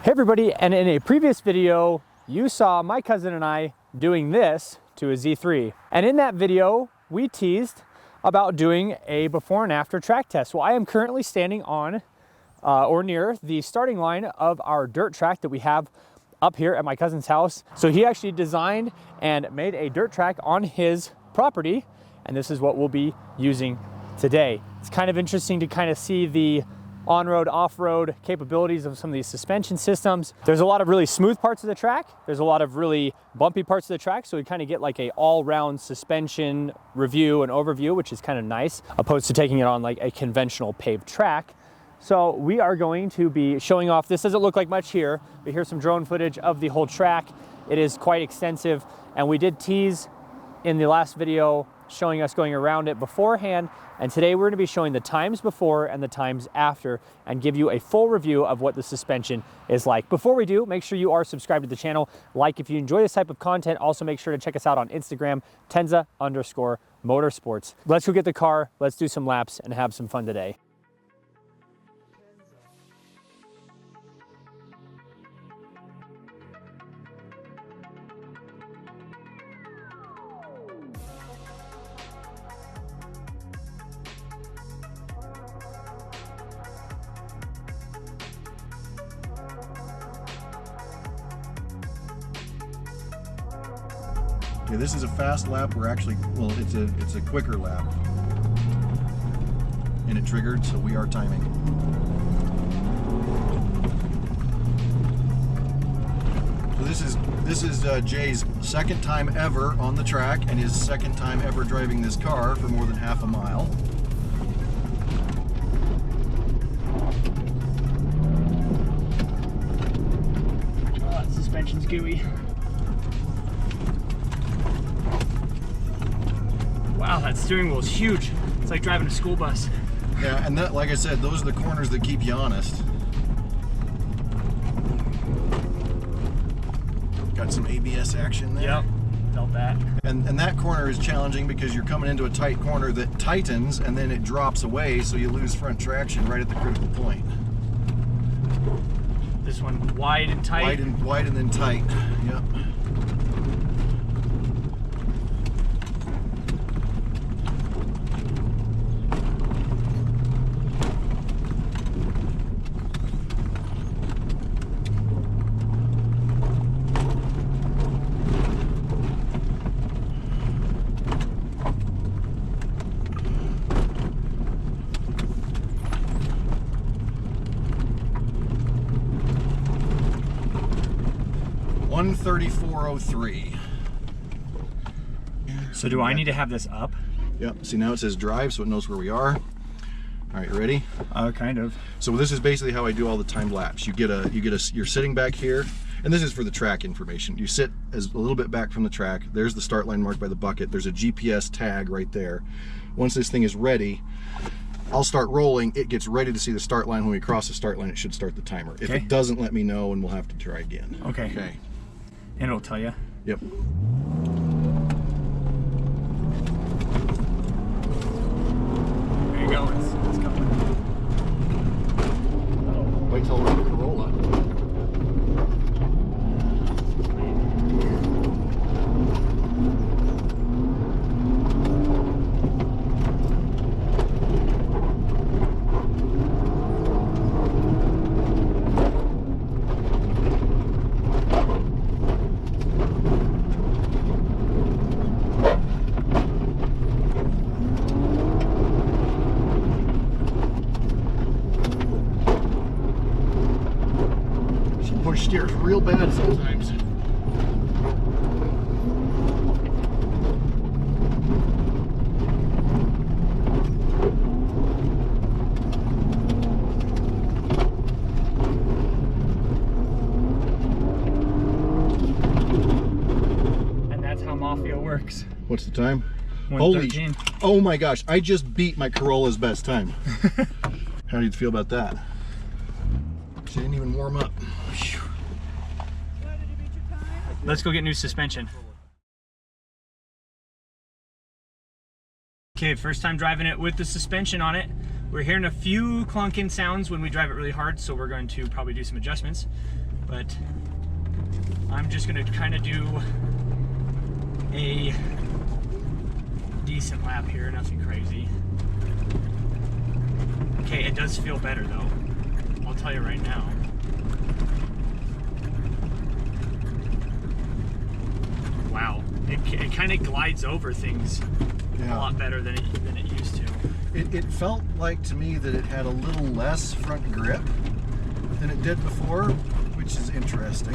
Hey everybody, and in a previous video, you saw my cousin and I doing this to a Z3. And in that video, we teased about doing a before and after track test. Well, I am currently standing on or near the starting line of our dirt track that we have up here at my cousin's house. So he actually designed and made a dirt track on his property, and this is what we'll be using today. It's kind of interesting to kind of see the on-road, off-road capabilities of some of these suspension systems. There's a lot of really smooth parts of the track. There's a lot of really bumpy parts of the track. So we kind of get like a all-round suspension review and overview, which is kind of nice, opposed to taking it on like a conventional paved track. So we are going to be showing off, this doesn't look like much here, but here's some drone footage of the whole track. It is quite extensive, and we did tease in the last video showing us going around it beforehand, and today we're going to be showing the times before and the times after and give you a full review of what the suspension is like. Before we do, make sure you are subscribed to the channel, like if you enjoy this type of content. Also make sure to check us out on Instagram, Tenza_motorsports. Let's go get the car, let's do some laps and have some fun today. Okay, this is a fast lap. We're actually, well, it's a quicker lap, and it triggered, so we are timing. So this is Jay's second time ever on the track and his second time ever driving this car for more than half a mile. Oh, that suspension's gooey. Wow, that steering wheel is huge. It's like driving a school bus. Yeah, and that, like I said, those are the corners that keep you honest. Got some ABS action there. Yep, felt that. And that corner is challenging because you're coming into a tight corner that tightens and then it drops away, so you lose front traction right at the critical point. This one wide and tight. Wide and then tight. Yep. $134.03. So do I need to have this up? Yep. See, now it says drive, so it knows where we are. All right, you ready? Kind of. So this is basically how I do all the timed laps. You're sitting back here, and this is for the track information. You sit as a little bit back from the track. There's the start line marked by the bucket. There's a GPS tag right there. Once this thing is ready, I'll start rolling. It gets ready to see the start line. When we cross the start line, it should start the timer. Okay. If it doesn't, let me know, and we'll have to try again. Okay. Okay. And it'll tell you? Yep. There you go. It's coming. Oh, wait till we're in the Corolla. Steers real bad sometimes. And that's how Mafia works. What's the time? 1:13. Holy, oh my gosh, I just beat my Corolla's best time. How do you feel about that? She didn't even warm up. Let's go get new suspension. Okay, first time driving it with the suspension on it. We're hearing a few clunking sounds when we drive it really hard, so we're going to probably do some adjustments. but I'm just gonna kind of do a decent lap here, nothing crazy. Okay, it does feel better though, I'll tell you right now. Wow, it kind of glides over things a lot better than it used to. It felt like to me that it had a little less front grip than it did before, which is interesting.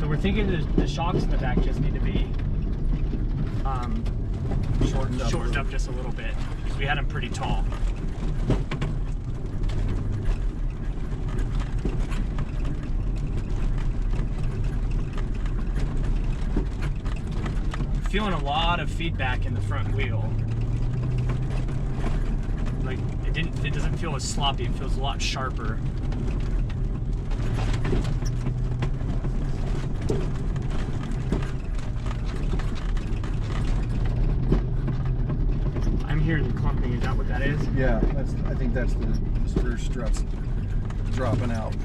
So we're thinking the shocks in the back just need to be shortened up just a little bit, because we had them pretty tall. Feeling a lot of feedback in the front wheel. Like it doesn't feel as sloppy, it feels a lot sharper. I'm hearing the clumping, is that what that is? Yeah, I think that's the rear struts dropping out.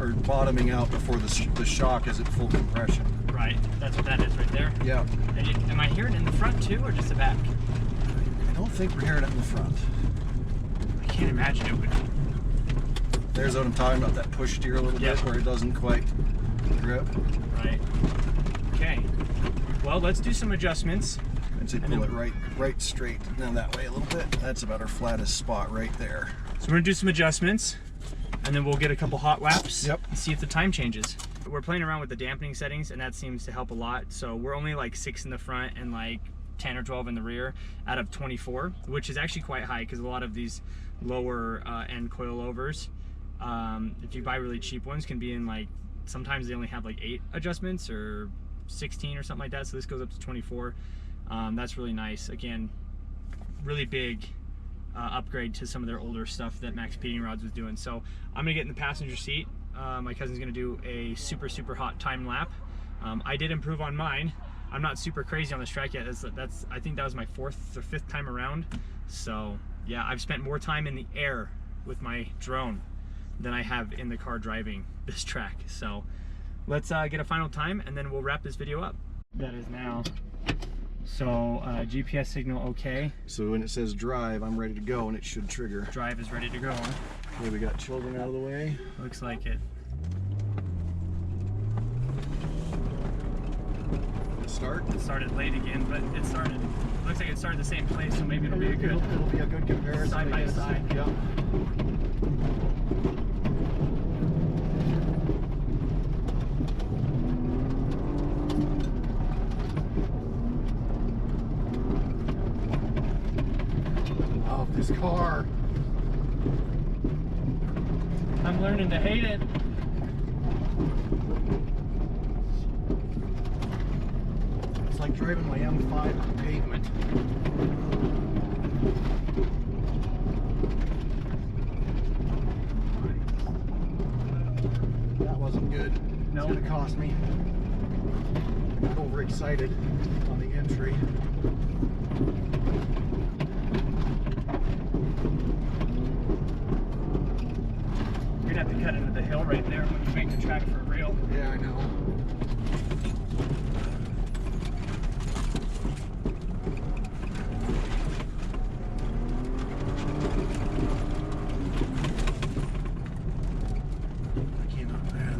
Or bottoming out before the shock is at full compression. Right, that's what that is right there. Yeah. And am I hearing it in the front too, or just the back? I don't think we're hearing it in the front. I can't imagine it would. There's what I'm talking about, that push steer a little bit where it doesn't quite grip. Right. Okay. Well, let's do some adjustments. I'd say pull it right straight down that way a little bit. That's about our flattest spot right there. So we're gonna do some adjustments, and then we'll get a couple hot laps. Yep. And see if the time changes. We're playing around with the dampening settings, and that seems to help a lot. So we're only like 6 in the front and like 10 or 12 in the rear out of 24, which is actually quite high, because a lot of these lower end coilovers, if you buy really cheap ones, can be in like, sometimes they only have like 8 adjustments or 16 or something like that. So this goes up to 24. That's really nice. Again, really big upgrade to some of their older stuff that Maxpeedingrod was doing. So I'm gonna get in the passenger seat. My cousin's gonna do a super hot time lap. I did improve on mine. I'm not super crazy on this track yet. I think that was my 4th or 5th time around. So yeah, I've spent more time in the air with my drone than I have in the car driving this track. So let's get a final time, and then we'll wrap this video up. That is now. So GPS signal okay. So when it says drive, I'm ready to go, and it should trigger. Drive is ready to go. Okay, we got children out of the way. Looks like it. Start? It started late again, but it started. Looks like it started the same place, so maybe it'll be a good. It'll be a good comparison. Side by side. Yeah. Oh, this car. I'm learning to hate it. It's like driving my M5 on pavement. That wasn't good. No. It's gonna cost me. I got overexcited on the entry. You're gonna have to cut into the hill right there when you make the track for real. Yeah, I know.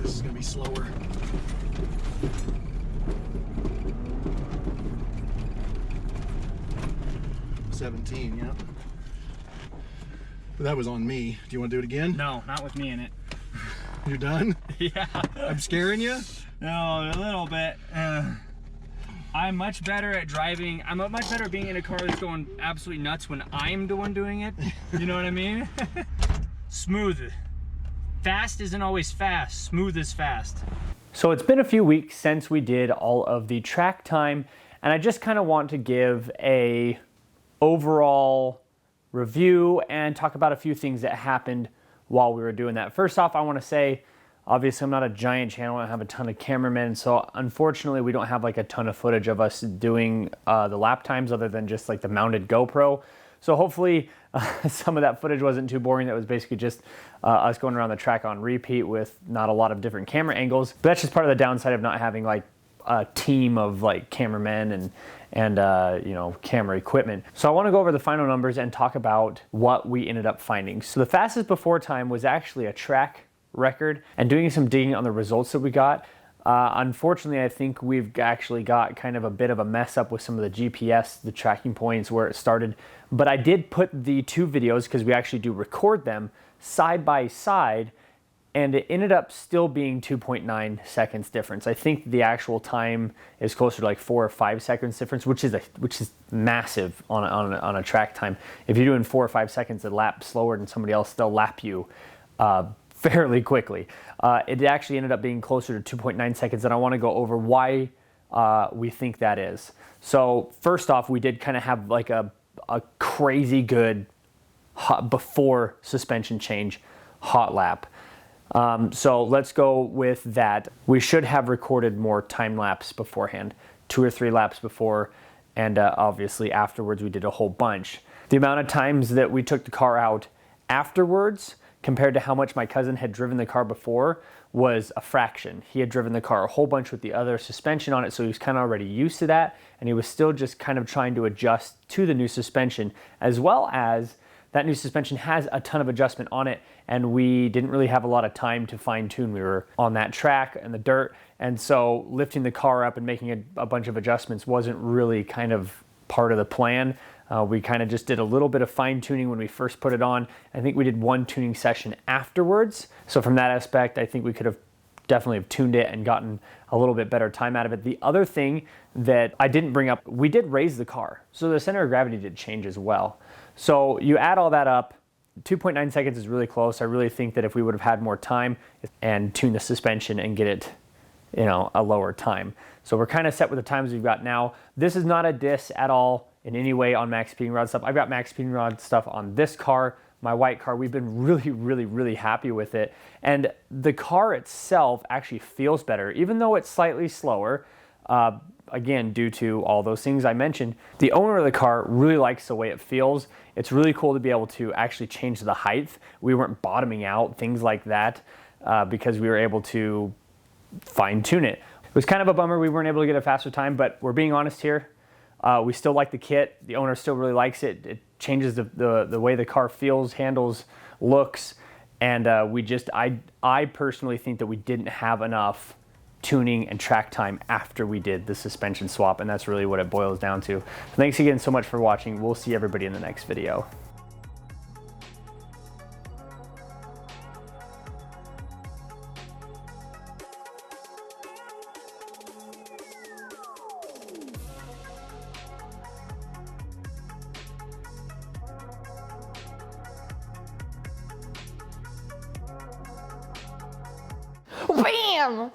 This is gonna be slower. $17, yeah. But that was on me. Do you want to do it again? No, not with me in it. You're done? Yeah. I'm scaring you? No, a little bit. I'm much better at driving. I'm much better at being in a car that's going absolutely nuts when I'm the one doing it. You know what I mean? Smooth. Fast isn't always fast. Smooth is fast. So it's been a few weeks since we did all of the track time, and I just kind of want to give a overall review and talk about a few things that happened while we were doing that. First off, I want to say, obviously I'm not a giant channel, I have a ton of cameramen, so unfortunately we don't have like a ton of footage of us doing the lap times other than just like the mounted GoPro. So hopefully some of that footage wasn't too boring. That was basically just us going around the track on repeat with not a lot of different camera angles. But that's just part of the downside of not having like a team of like cameramen and you know, camera equipment. So I want to go over the final numbers and talk about what we ended up finding. So the fastest before time was actually a track record, and doing some digging on the results that we got, unfortunately, I think we've actually got kind of a bit of a mess up with some of the GPS, the tracking points where it started. But I did put the two videos, because we actually do record them, side by side, and it ended up still being 2.9 seconds difference. I think the actual time is closer to like 4 or 5 seconds difference, which is massive on a track time. If you're doing 4 or 5 seconds a lap slower than somebody else, they'll lap you fairly quickly. It actually ended up being closer to 2.9 seconds, and I want to go over why we think that is. So first off, we did kind of have like a crazy good before suspension change hot lap. So let's go with that. We should have recorded more time lapse beforehand, 2 or 3 laps before, and obviously afterwards we did a whole bunch. The amount of times that we took the car out afterwards compared to how much my cousin had driven the car before was a fraction. He had driven the car a whole bunch with the other suspension on it, so he was kind of already used to that, and he was still just kind of trying to adjust to the new suspension, as well as that new suspension has a ton of adjustment on it, and we didn't really have a lot of time to fine tune. We were on that track and the dirt, and so lifting the car up and making a bunch of adjustments wasn't really kind of part of the plan. We kind of just did a little bit of fine tuning when we first put it on. I think we did one tuning session afterwards. So from that aspect, I think we could have definitely have tuned it and gotten a little bit better time out of it. The other thing that I didn't bring up, we did raise the car. So the center of gravity did change as well. So you add all that up, 2.9 seconds is really close. I really think that if we would have had more time and tuned the suspension and get it, you know, a lower time. So we're kind of set with the times we've got now. This is not a diss at all in any way on Maxpeedingrod stuff. I've got Maxpeedingrod stuff on this car, my white car. We've been really happy with it. And the car itself actually feels better, even though it's slightly slower. Again, due to all those things I mentioned, the owner of the car really likes the way it feels. It's really cool to be able to actually change the height. We weren't bottoming out, things like that, because we were able to fine tune it. It was kind of a bummer we weren't able to get a faster time, but we're being honest here. We still like the kit. The owner still really likes it. It changes the way the car feels, handles, looks, and I personally think that we didn't have enough tuning and track time after we did the suspension swap, and that's really what it boils down to. Thanks again so much for watching. We'll see everybody in the next video. Bam!